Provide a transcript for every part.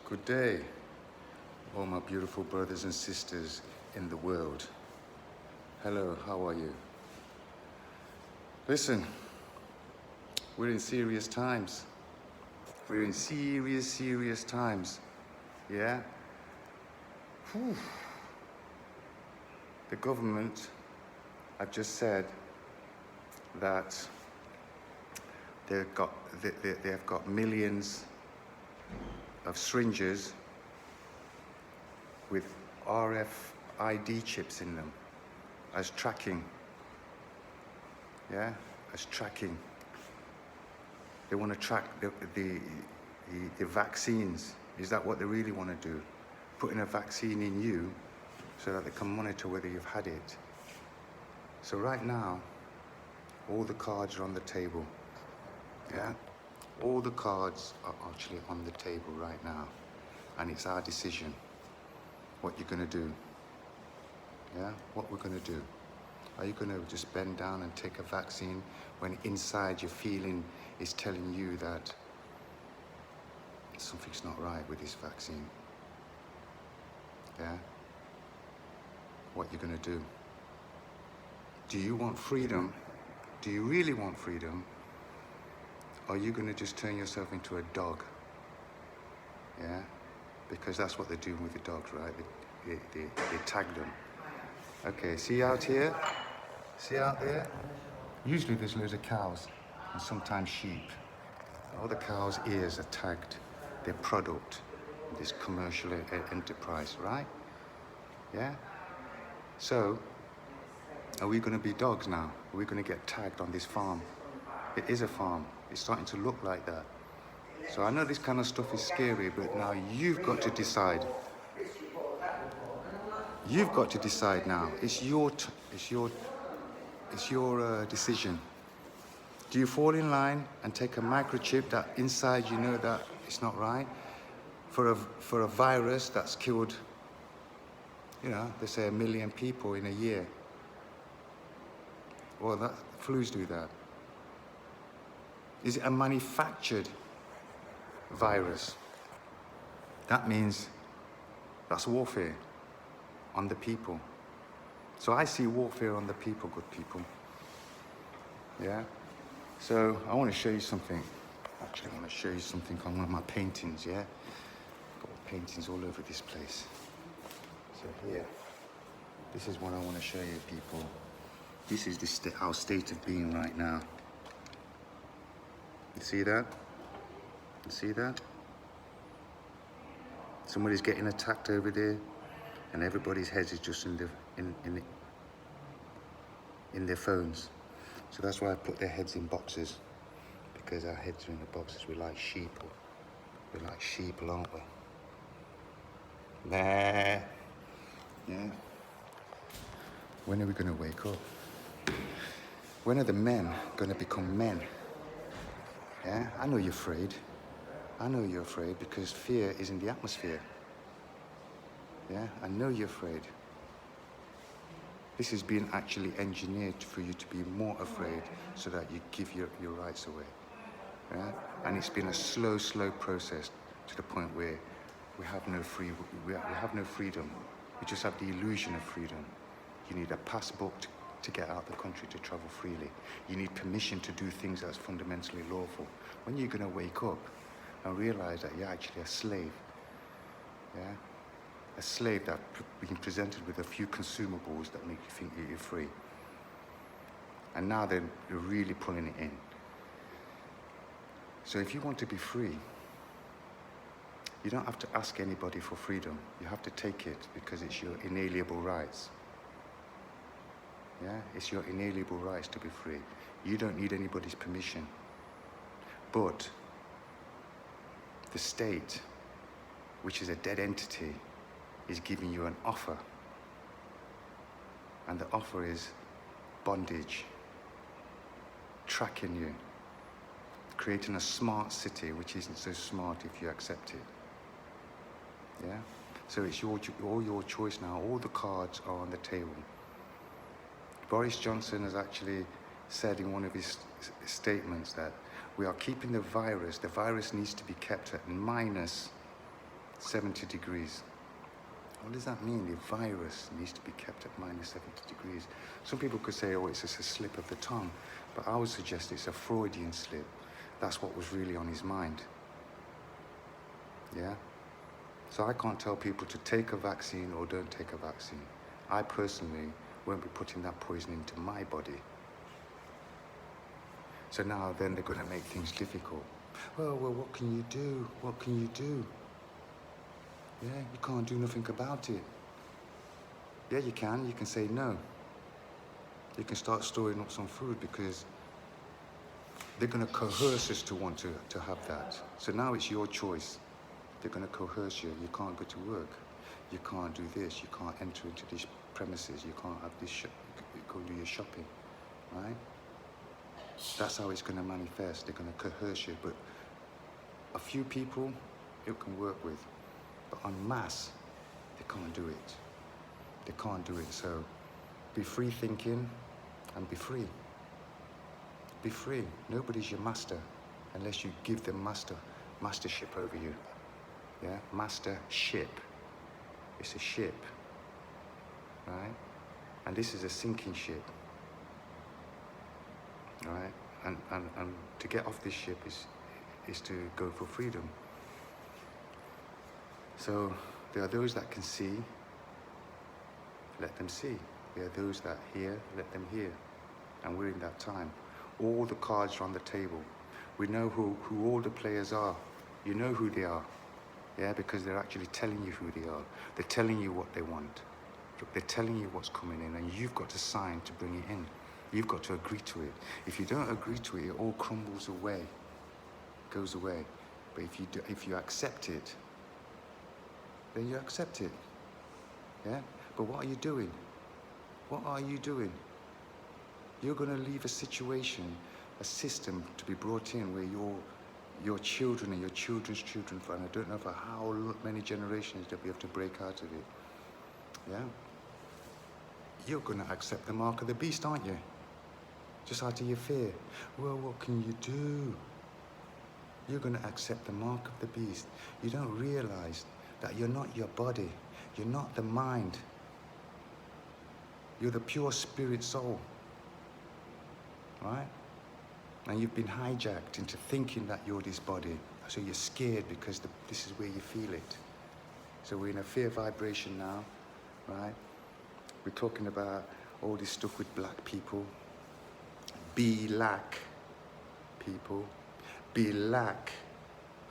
Good day, all my beautiful brothers and sisters in the world. Hello, how are you? Listen, we're in serious times. We're in serious times. Yeah? Whew. The government have just said that they have got millions of syringes with RFID chips in them as tracking. Yeah, as tracking. They want to track the vaccines. Is that what they really want to do? Putting a vaccine in you so that they can monitor whether you've had it. So right now, all the cards are on the table. Yeah? All the cards are actually on the table right now. And it's our decision what you're going to do. Yeah? What we're going to do. Are you going to just bend down and take a vaccine when inside your feeling is telling you that something's not right with this vaccine? Yeah? What you're going to do? Do you want freedom? Do you really want freedom? Or are you going to just turn yourself into a dog? Yeah? Because that's what they're doing with the dogs, right? They tag them. Okay, see out here? See out there? Usually there's loads of cows and sometimes sheep. All the cows' ears are tagged, their product, this commercial enterprise, right? Yeah? So, are we going to be dogs now? Are we going to get tagged on this farm? It is a farm. It's starting to look like that. So I know this kind of stuff is scary, but now you've got to decide. You've got to decide now. It's your decision. Do you fall in line and take a microchip that inside you know that it's not right? For a virus that's killed, they say 1 million people in a year. Well, flus do that. Is it a manufactured virus? That means that's warfare on the people. So I see warfare on the people, good people. Yeah? So I want to show you something. Actually, I want to show you something on one of my paintings, yeah? Got paintings all over this place. So here, this is what I want to show you, people. This is our state of being right now. You see that? You see that? Somebody's getting attacked over there, and everybody's heads is just in their phones. So that's why I put their heads in boxes, because our heads are in the boxes. We're like sheep. We're like sheep, aren't we? Nah. Yeah. When are we going to wake up? When are the men going to become men? Yeah, I know you're afraid. I know you're afraid because fear is in the atmosphere. Yeah, I know you're afraid. This has been actually engineered for you to be more afraid so that you give your rights away. Yeah? And it's been a slow process to the point where we have no freedom. We just have the illusion of freedom. You need a passport to get out of the country to travel freely. You need permission to do things that's fundamentally lawful. When you're going to wake up and realize that you're actually a slave, yeah? A slave that's being presented with a few consumables that make you think that you're free. And now they're really pulling it in. So if you want to be free, you don't have to ask anybody for freedom. You have to take it because it's your inalienable rights. Yeah, it's your inalienable rights to be free. You don't need anybody's permission. But the state, which is a dead entity, is giving you an offer. And the offer is bondage, tracking you, creating a smart city which isn't so smart if you accept it. Yeah? So it's all your choice now. All the cards are on the table. Boris Johnson has actually said in one of his statements that we are keeping the virus. The virus needs to be kept at minus 70 degrees. What does that mean? The virus needs to be kept at minus 70 degrees. Some people could say, oh, it's just a slip of the tongue. But I would suggest it's a Freudian slip. That's what was really on his mind. Yeah? So I can't tell people to take a vaccine or don't take a vaccine. I personally won't be putting that poison into my body. So now then they're going to make things difficult. Well, what can you do? What can you do? Yeah, you can't do nothing about it. Yeah, you can. You can say no. You can start storing up some food because they're going to coerce us to want to have that. So now it's your choice. They're going to coerce you. You can't go to work. You can't do this. You can't enter into these premises. You can't have this. You go do your shopping, right? That's how it's going to manifest. They're going to coerce you. But a few people, it can work with. But en masse, they can't do it. They can't do it. So be free thinking and be free. Be free. Nobody's your master unless you give them mastership over you. Yeah, mastership. It's a ship, right? And this is a sinking ship, right? And to get off this ship is to go for freedom. So there are those that can see, let them see. There are those that hear, let them hear. And we're in that time. All the cards are on the table. We know who all the players are. You know who they are. Yeah, because they're actually telling you who they are. They're telling you what they want. They're telling you what's coming in, and you've got to sign to bring it in. You've got to agree to it. If you don't agree to it, it all crumbles away, goes away. But if you accept it, then you accept it. Yeah? But what are you doing? What are you doing? You're going to leave a situation, a system to be brought in where your children and your children's children, and I don't know for how many generations that we have to break out of it. Yeah? You're going to accept the mark of the beast, aren't you? Just out of your fear. Well, what can you do? You're going to accept the mark of the beast. You don't realize that you're not your body. You're not the mind. You're the pure spirit soul. Right? And you've been hijacked into thinking that you're this body. So you're scared because this is where you feel it. So we're in a fear vibration now, right? We're talking about all this stuff with black people. Be lack people. Be lack.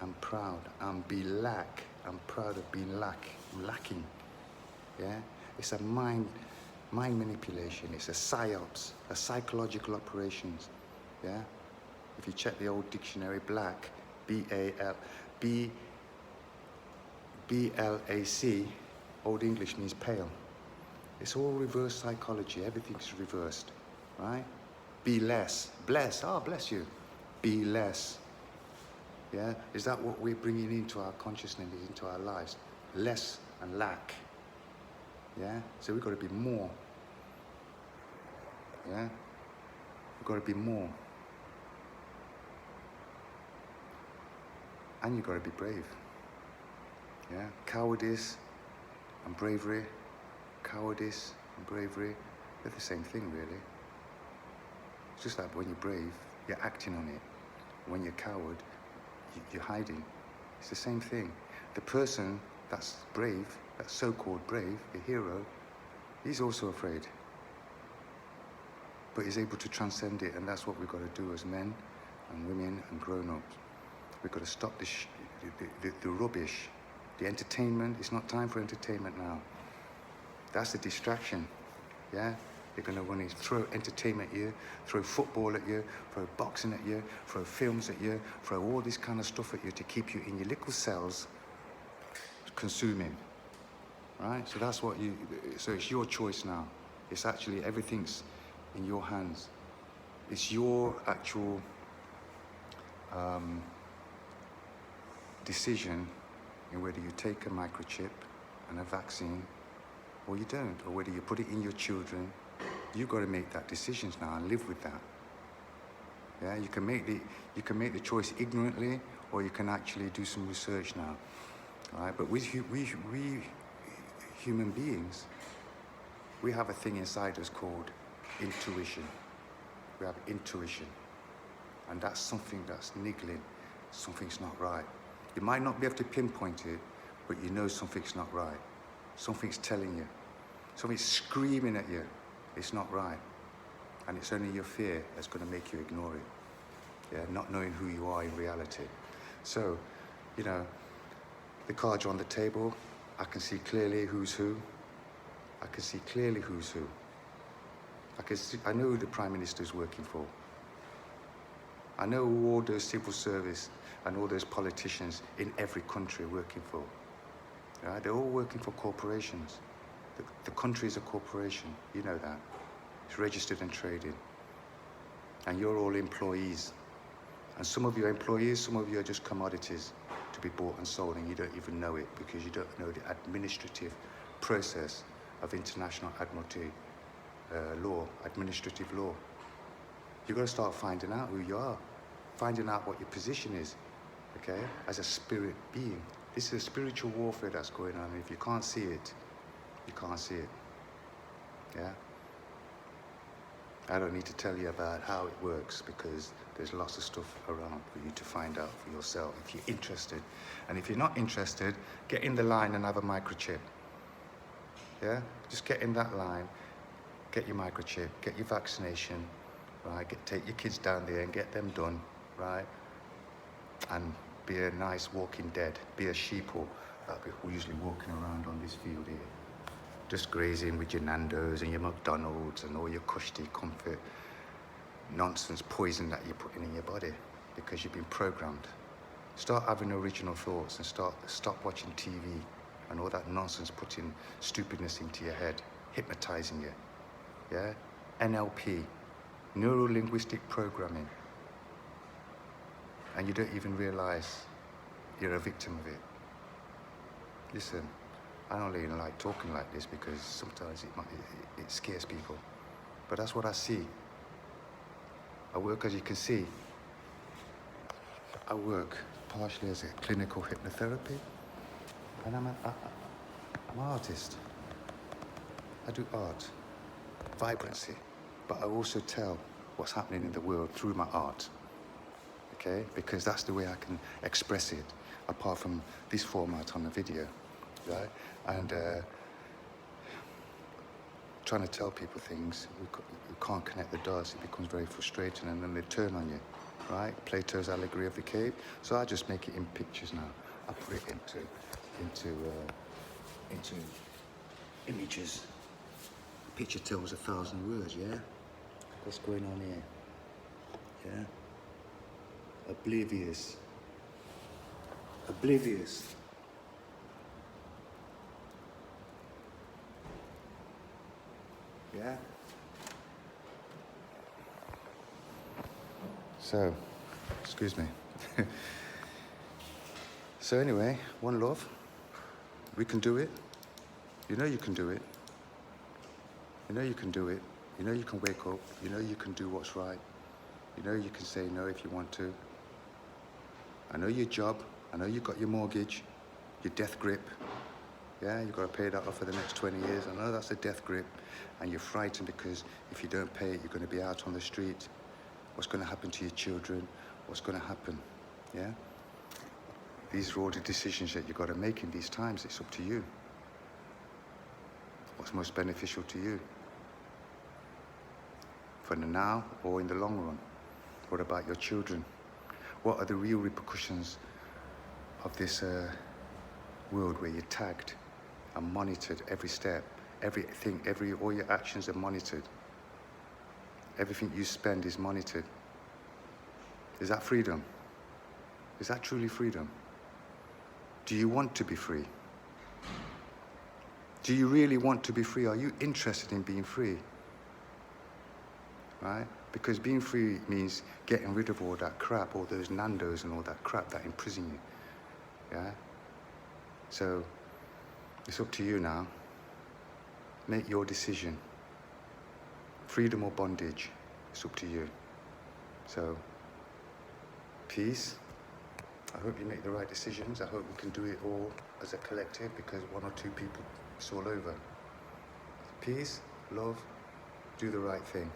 I'm proud. Be lack. I'm proud of being lacking. Yeah? It's a mind manipulation. It's a psyops, a psychological operations. Yeah? If you check the old dictionary, black, B-L-A-C, Old English means pale. It's all reverse psychology. Everything's reversed, right? Be less. Bless. Oh, bless you. Be less. Yeah? Is that what we're bringing into our consciousness, into our lives? Less and lack. Yeah? So we've got to be more. Yeah? We've got to be more. And you've got to be brave. Yeah? Cowardice and bravery. Cowardice and bravery, they're the same thing, really. It's just like when you're brave, you're acting on it. When you're coward, you're hiding. It's the same thing. The person that's brave, that's so-called brave, the hero, he's also afraid. But he's able to transcend it, and that's what we've got to do as men and women and grown-ups. We've got to stop the rubbish, the entertainment. It's not time for entertainment now. That's the distraction, yeah? They're going to want to throw entertainment at you, throw football at you, throw boxing at you, throw films at you, throw all this kind of stuff at you to keep you in your little cells consuming, right? So that's what so it's your choice now. It's actually, everything's in your hands. It's your actual decision in whether you take a microchip and a vaccine or you don't, or whether you put it in your children. You've got to make that decisions now and live with that. Yeah, you can make the choice ignorantly, or you can actually do some research now. right? But we human beings, we have a thing inside us called intuition. We have intuition, and that's something that's niggling. Something's not right. You might not be able to pinpoint it, but you know something's not right. Something's telling you. Something's screaming at you. It's not right. And it's only your fear that's going to make you ignore it. Yeah, not knowing who you are in reality. So, you know, the cards are on the table. I can see clearly who's who. I can see clearly who's who. I know who the Prime Minister is working for. I know who all those civil service and all those politicians in every country are working for. Right? They're all working for corporations. The country is a corporation. You know that. It's registered and traded. And you're all employees. And some of you are employees, some of you are just commodities to be bought and sold, and you don't even know it because you don't know the administrative process of international admiralty law, administrative law. You've got to start finding out who you are, finding out what your position is, okay, as a spirit being. This is a spiritual warfare that's going on, and if you can't see it, you can't see it, yeah? I don't need to tell you about how it works because there's lots of stuff around for you to find out for yourself if you're interested. And if you're not interested, get in the line and have a microchip. Yeah? Just get in that line, get your microchip, get your vaccination, right? Take your kids down there and get them done, right? And be a nice walking dead, be a sheeple that we're usually walking around on this field here. Just grazing with your Nando's and your McDonald's and all your cushy comfort nonsense poison that you're putting in your body because you've been programmed. Start having original thoughts and stop watching TV and all that nonsense putting stupidness into your head, hypnotizing you. Yeah? NLP, neuro-linguistic programming. And you don't even realize you're a victim of it. Listen, I don't really like talking like this because sometimes it scares people. But that's what I see. I work, as you can see, I work partially as a clinical hypnotherapy, and I'm an artist. I do art, vibrancy, but I also tell what's happening in the world through my art, okay? Because that's the way I can express it, apart from this format on the video, right? And trying to tell people things, we can't connect the dots, it becomes very frustrating, and then they turn on you, right? Plato's allegory of the cave. So I just make it in pictures now. I put it into images. A picture tells 1,000 words, yeah? What's going on here? Yeah? Oblivious. Oblivious. Yeah? So, excuse me. So anyway, one love. We can do it. You know you can do it. You know you can do it. You know you can wake up. You know you can do what's right. You know you can say no if you want to. I know your job. I know you've got your mortgage, your death grip. Yeah, you've got to pay that off for the next 20 years. I know that's a death grip, and you're frightened because if you don't pay it, you're going to be out on the street. What's going to happen to your children? What's going to happen? Yeah? These are all the decisions that you've got to make in these times. It's up to you. What's most beneficial to you? For the now or in the long run? What about your children? What are the real repercussions of this world where you're tagged and monitored every step, everything, all your actions are monitored. Everything you spend is monitored. Is that freedom? Is that truly freedom? Do you want to be free? Do you really want to be free? Are you interested in being free? Right? Because being free means getting rid of all that crap, all those Nando's and all that crap that imprison you. Yeah? So, it's up to you now. Make your decision. Freedom or bondage, it's up to you. So, peace. I hope you make the right decisions. I hope we can do it all as a collective, because one or two people, it's all over. Peace, love, do the right thing.